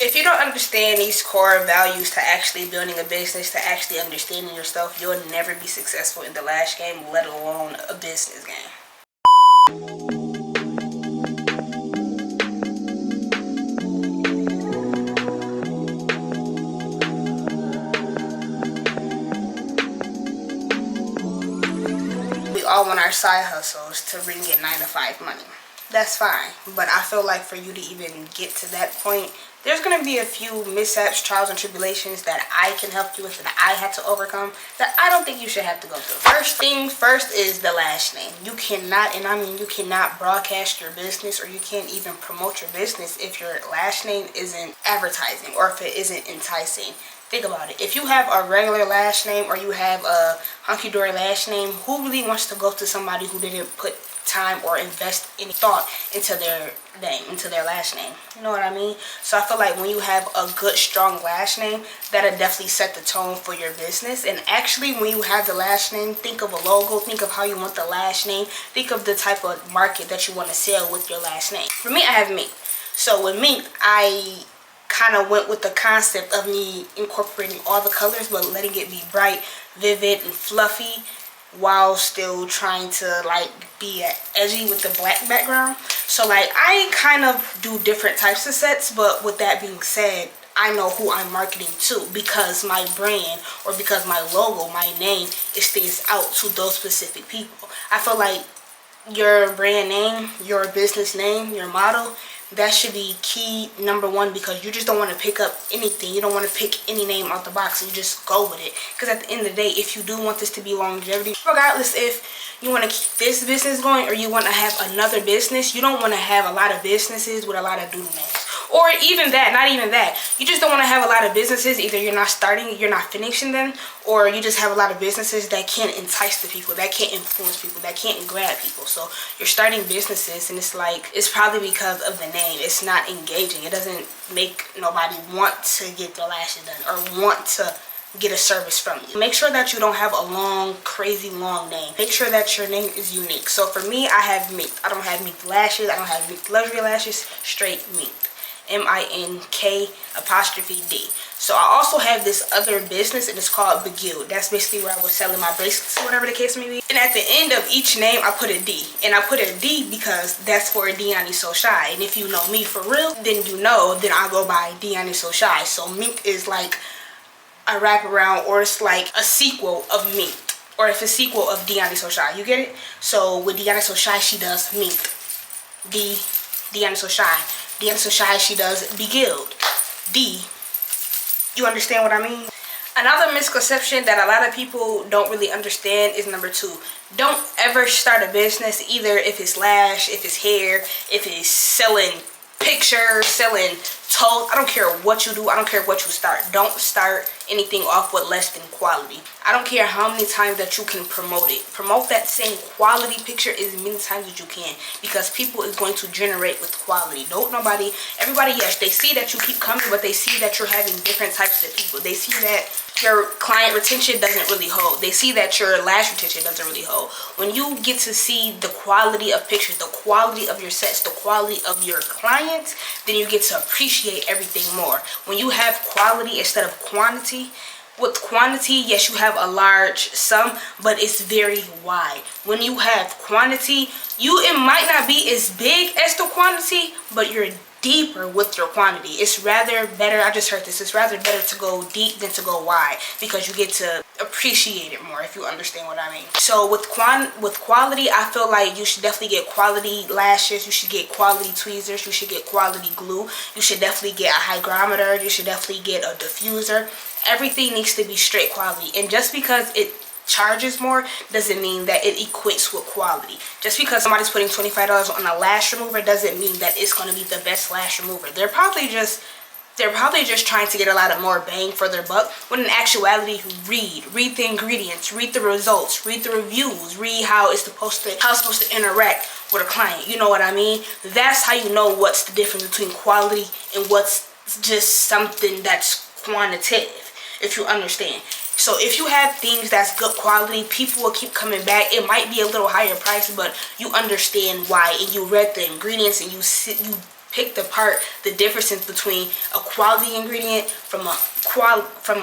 If you don't understand these core values to actually building a business, to actually understanding yourself, you'll never be successful in the lash game, let alone a business game. We all want our side hustles to bring in 9-to-5 money. That's fine, but I feel like for you to even get to that point, there's going to be a few mishaps, trials, and tribulations that I can help you with, that I had to overcome, that I don't think you should have to go through. First thing first is the lash name. You cannot, and I mean you cannot broadcast your business, or you can't even promote your business if your lash name isn't advertising or if it isn't enticing. Think about it. If you have a regular lash name or you have a hunky-dory lash name, who really wants to go to somebody who didn't put time or invest any thought into their name, into their lash name? You know what I mean? So I feel like when you have a good, strong lash name, that'll definitely set the tone for your business. And actually, when you have the lash name, think of a logo, think of how you want the lash name, think of the type of market that you want to sell with your lash name. For me, I have Mink'D. So with Mink'D, I kind of went with the concept of me incorporating all the colors, but letting it be bright, vivid, and fluffy, while still trying to like be edgy with the black background. So like I kind of do different types of sets, but with that being said, I know who I'm marketing to, because my brand or because my logo, my name, it stands out to those specific people. I feel like your brand name, your business name, your motto, that should be key number one, because you just don't want to pick up anything. You don't want to pick any name out the box and you just go with it. Because at the end of the day, if you do want this to be longevity, regardless if you want to keep this business going or you want to have another business, you don't want to have a lot of businesses with a lot of doodle names. Or even that, not even that. You just don't want to have a lot of businesses. Either you're not starting, you're not finishing them, or you just have a lot of businesses that can't entice the people, that can't influence people, that can't grab people. So you're starting businesses and it's like, it's probably because of the name. It's not engaging. It doesn't make nobody want to get the lashes done or want to get a service from you. Make sure that you don't have a long, crazy long name. Make sure that your name is unique. So for me, I have Mink'D. I don't have Mink'D lashes. I don't have Mink'D luxury lashes. Straight Mink'D. M-I-N-K''D. So I also have this other business and it's called Buisness. That's basically where I was selling my bracelets, whatever the case may be. And at the end of each name, I put a D. And I put a D because that's for Dioneesoshy. And if you know me for real, then you know that I go by Dioneesoshy. So Mink'D is like a wraparound, or it's like a sequel of Mink'D, or if it's a sequel of Dioneesoshy. You get it? So with Dioneesoshy, she does Mink'D. Dioneesoshy. Dioneesoshy, she does Buisness. D. You understand what I mean? Another misconception that a lot of people don't really understand is number 2. Don't ever start a business, either if it's lash, if it's hair, if it's selling pictures, selling toes. I don't care what you do. I don't care what you start. Don't start anything off with less than quality. I don't care how many times that you can promote it. Promote that same quality picture as many times as you can, because people is going to generate with quality. Everybody, yes, they see that you keep coming, but they see that you're having different types of people. They see that your client retention doesn't really hold. They see that your lash retention doesn't really hold. When you get to see the quality of pictures, the quality of your sets, the quality of your clients, then you get to appreciate everything more. When you have quality instead of quantity, with quantity, yes, you have a large sum, but it's very wide. When you have quantity, it might not be as big as the quantity, but you're deeper with your quantity. It's rather better, I just heard this, it's rather better to go deep than to go wide, because you get to appreciate it more, if you understand what I mean. So with quality, I feel like you should definitely get quality lashes, you should get quality tweezers, you should get quality glue, you should definitely get a hygrometer, you should definitely get a diffuser. Everything needs to be straight quality. And just because it charges more doesn't mean that it equates with quality. Just because somebody's putting $25 on a lash remover doesn't mean that it's going to be the best lash remover. They're probably just trying to get a lot of more bang for their buck, when in actuality, read the ingredients, read the results, read the reviews, read how it's supposed to interact with a client. You know what I mean? That's how you know what's the difference between quality and what's just something that's quantitative, if you understand. So if you have things that's good quality, people will keep coming back. It might be a little higher price, but you understand why, and you read the ingredients and you picked apart the differences between a quality ingredient from a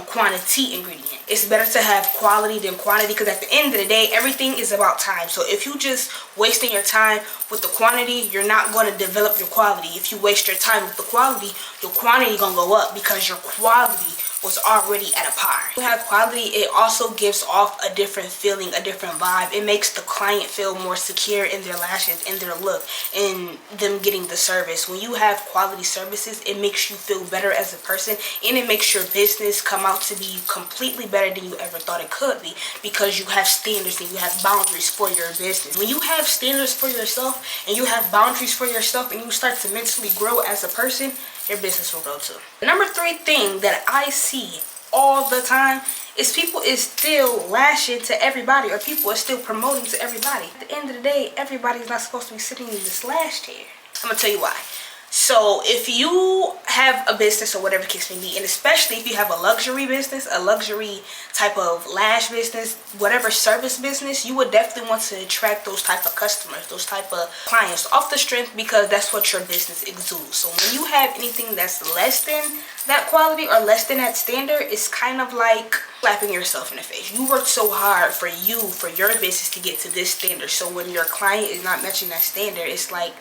quantity ingredient. It's better to have quality than quantity, because at the end of the day, everything is about time. So if you just wasting your time with the quantity, you're not going to develop your quality. If you waste your time with the quality, your quantity gonna go up because your quality was already at a par. When you have quality, it also gives off a different feeling, a different vibe. It makes the client feel more secure in their lashes, in their look, in them getting the service. When you have quality services, it makes you feel better as a person, and it makes your business come out to be completely better than you ever thought it could be, because you have standards and you have boundaries for your business. When you have standards for yourself and you have boundaries for yourself and you start to mentally grow as a person, your business will grow too. The number 3 thing that I see all the time is people is still lashing to everybody, or people are still promoting to everybody. At the end of the day, everybody's not supposed to be sitting in this lash chair. I'm gonna tell you why. So if you have a business or whatever the case may be, and especially if you have a luxury business, a luxury type of lash business, whatever service business, you would definitely want to attract those type of customers, those type of clients off the strength, because that's what your business exudes. So when you have anything that's less than that quality or less than that standard, it's kind of like slapping yourself in the face. You worked so hard for your business to get to this standard. So when your client is not matching that standard, it's like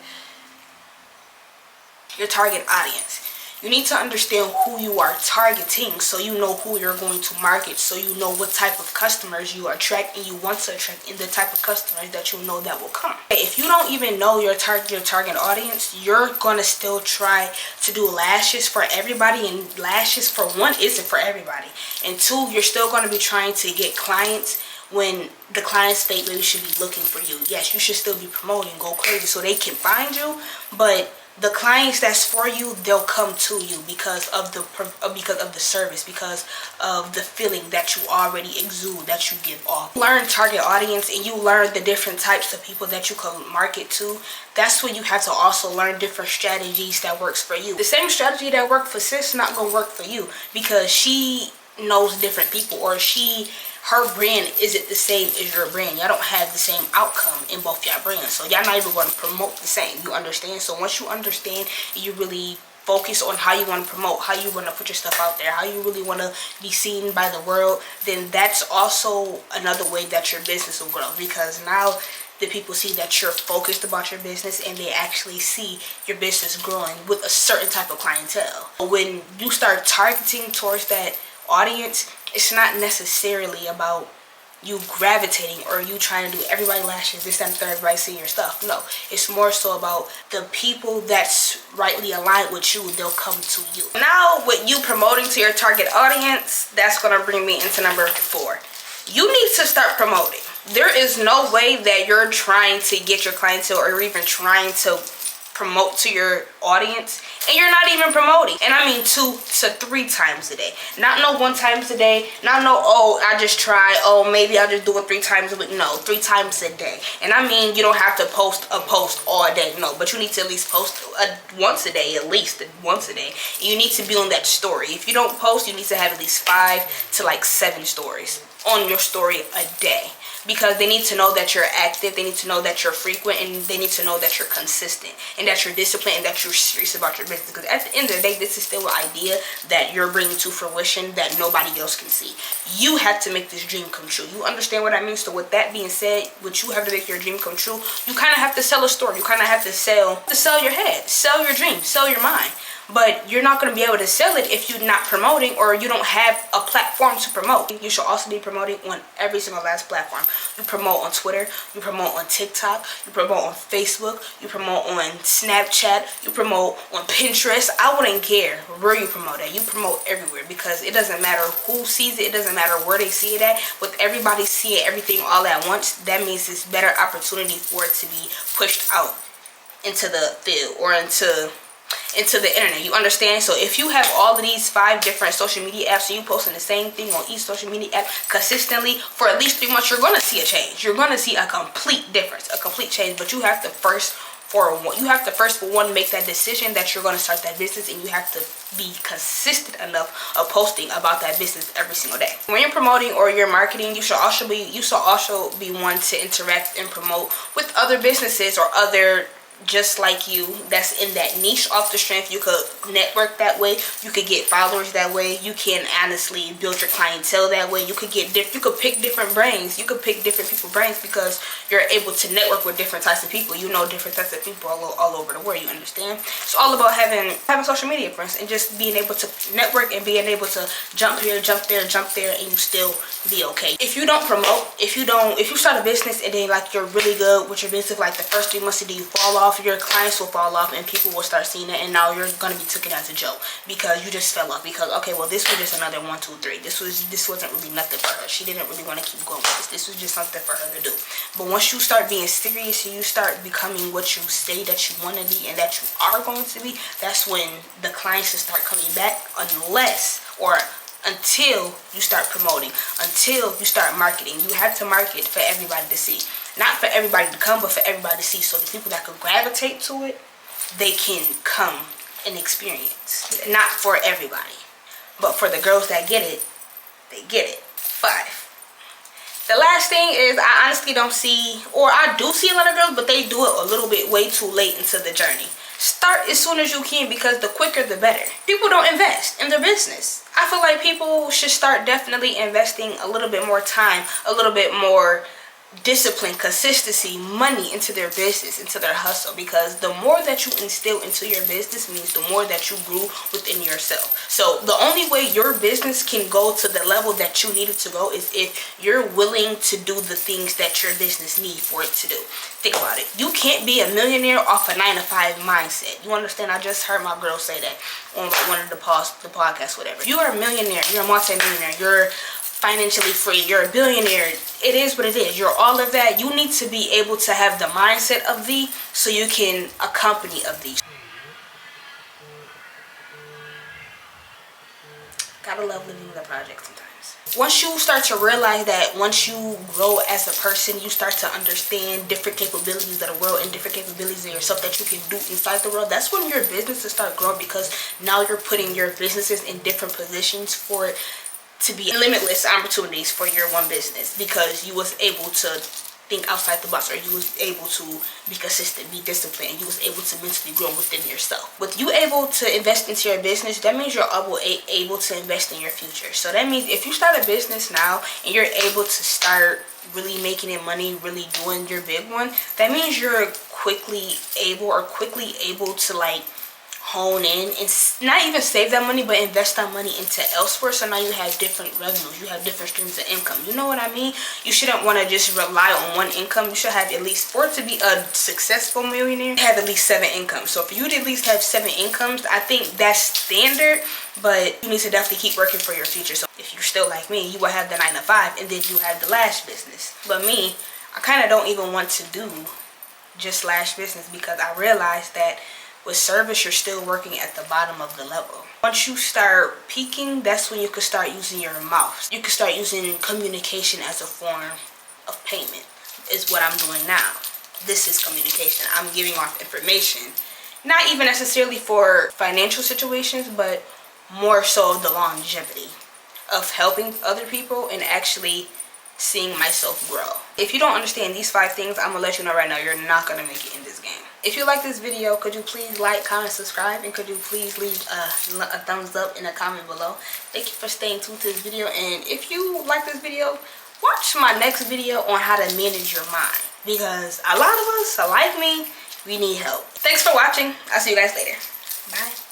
your target audience. You need to understand who you are targeting, so you know who you're going to market, so you know what type of customers you attract and you want to attract, and the type of customers that you know that will come. If you don't even know your target audience, you're gonna still try to do lashes for everybody, and lashes, for one, isn't for everybody, and two, you're still gonna be trying to get clients when the clients they really should be looking for you. Yes, you should still be promoting, go crazy so they can find you, but the clients that's for you, they'll come to you because of the service, because of the feeling that you already exude, that you give off. Learn target audience, and you learn the different types of people that you can market to. That's when you have to also learn different strategies that works for you. The same strategy that worked for sis not gonna work for you, because she knows different people, or her brand isn't the same as your brand. Y'all don't have the same outcome in both y'all brands, so y'all not even going to promote the same. You understand? So once you understand, you really focus on how you want to promote, how you want to put your stuff out there, how you really want to be seen by the world, then that's also another way that your business will grow, because now the people see that you're focused about your business, and they actually see your business growing with a certain type of clientele. When you start targeting towards that audience, it's not necessarily about you gravitating or you trying to do everybody lashes, this, that, and third, everybody seeing your stuff. No, it's more so about the people that's rightly aligned with you, they'll come to you. Now, with you promoting to your target audience, that's gonna bring me into number 4. You need to start promoting. There is no way that you're trying to get your clientele, or you're even trying to promote to your audience, and you're not even promoting. And I mean 2 to 3 times a day, not no 1 time a day, not no, oh, I just try, oh, maybe I'll just do it 3 times a week. No, 3 times a day. And I mean, you don't have to post a post all day, no, but you need to at least post once a day, at least once a day. And you need to be on that story. If you don't post, you need to have at least 5 to like 7 stories on your story a day, because they need to know that you're active, they need to know that you're frequent, and they need to know that you're consistent, and that you're disciplined, and that you're serious about your business. Because at the end of the day, this is still an idea that you're bringing to fruition that nobody else can see. You have to make this dream come true. You understand what I mean? So with that being said, what you have to make your dream come true, you kind of have to sell a story. You kind of have to sell your head, sell your dream, sell your mind. But you're not going to be able to sell it if you're not promoting, or you don't have a platform to promote. You should also be promoting on every single last platform. You promote on Twitter, you promote on TikTok, you promote on Facebook, you promote on Snapchat, you promote on Pinterest. I wouldn't care where you promote at. You promote everywhere, because it doesn't matter who sees it. It doesn't matter where they see it at. With everybody seeing everything all at once, that means it's better opportunity for it to be pushed out into the field, or into the internet. You understand? So if you have all of these 5 different social media apps, and you posting the same thing on each social media app consistently for at least 3 months, you're going to see a change. You're going to see a complete difference, a complete change. But you have to first for one make that decision that you're going to start that business, and you have to be consistent enough of posting about that business every single day. When you're promoting or you're marketing, you should also be one to interact and promote with other businesses or other just like you that's in that niche off the strength. You could network that way, you could get followers that way, you can honestly build your clientele that way. You could get you could pick different brains, you could pick different people's brains because you're able to network with different types of people. You know different types of people all over the world, you understand? It's all about having social media friends and just being able to network and being able to jump here, jump there, and you still be okay. If you don't promote, if you start a business and then like you're really good with your business, like the first 3 months of you fall off, your clients will fall off and people will start seeing it, and now you're gonna be taken as a joke because you just fell off. Because okay, well, this was just another 1, 2, 3. This wasn't really nothing for her. She didn't really want to keep going with this. This was just something for her to do. But once you start being serious and you start becoming what you say that you want to be and that you are going to be, that's when the clients will start coming back, until you start promoting, until you start marketing. You have to market for everybody to see. Not for everybody to come, but for everybody to see. So the people that can gravitate to it, they can come and experience. Not for everybody, but for the girls that get it, they get it. 5. The last thing is, I honestly don't see, or I do see a lot of girls, but they do it a little bit way too late into the journey. Start as soon as you can, because the quicker the better. People don't invest in their business. I feel like people should start definitely investing a little bit more time, a little bit more discipline, consistency, money into their business, into their hustle, because the more that you instill into your business means the more that you grew within yourself. So the only way your business can go to the level that you need it to go is if you're willing to do the things that your business needs for it to do. Think about it. You can't be a millionaire off a 9-to-5 mindset. You understand? I just heard my girl say that on one of the podcasts, whatever. You are a millionaire, you're a multi-millionaire, you're financially free, you're a billionaire. It is what it is. You're all of that. You need to be able to have the mindset of thee so you can accompany of these. Gotta love living with a project sometimes. Once you start to realize that, once you grow as a person, you start to understand different capabilities of the world and different capabilities of yourself that you can do inside the world. That's when your business will start growing, because now you're putting your businesses in different positions for it to be limitless opportunities for your one business, because you was able to think outside the box, or you was able to be consistent, be disciplined, and you was able to mentally grow within yourself. With you able to invest into your business, that means you're able to invest in your future. So that means if you start a business now and you're able to start really making it money, really doing your big one, that means you're quickly able to like hone in and not even save that money, but invest that money into elsewhere. So now you have different revenues, you have different streams of income. You know what I mean? You shouldn't want to just rely on one income. You should have at least, for it to be a successful millionaire, have at least 7 incomes. So for you to at least have 7 incomes, I think that's standard, but you need to definitely keep working for your future. So if you're still like me, you will have the 9-to-5 and then you have the Lash business. But me, I kind of don't even want to do just Lash business, because I realized that with service, you're still working at the bottom of the level. Once you start peaking, that's when you can start using your mouth. You can start using communication as a form of payment, is what I'm doing now. This is communication. I'm giving off information. Not even necessarily for financial situations, but more so the longevity of helping other people and actually seeing myself grow. If you don't understand these 5 things, I'm gonna let you know right now, you're not gonna make it in this game. If you like this video, could you please like, comment, subscribe, and could you please leave a thumbs up in a comment below. Thank you for staying tuned to this video, and if you like this video, watch my next video on how to manage your mind, because a lot of us, like me, we need help. Thanks for watching. I'll see you guys later. Bye.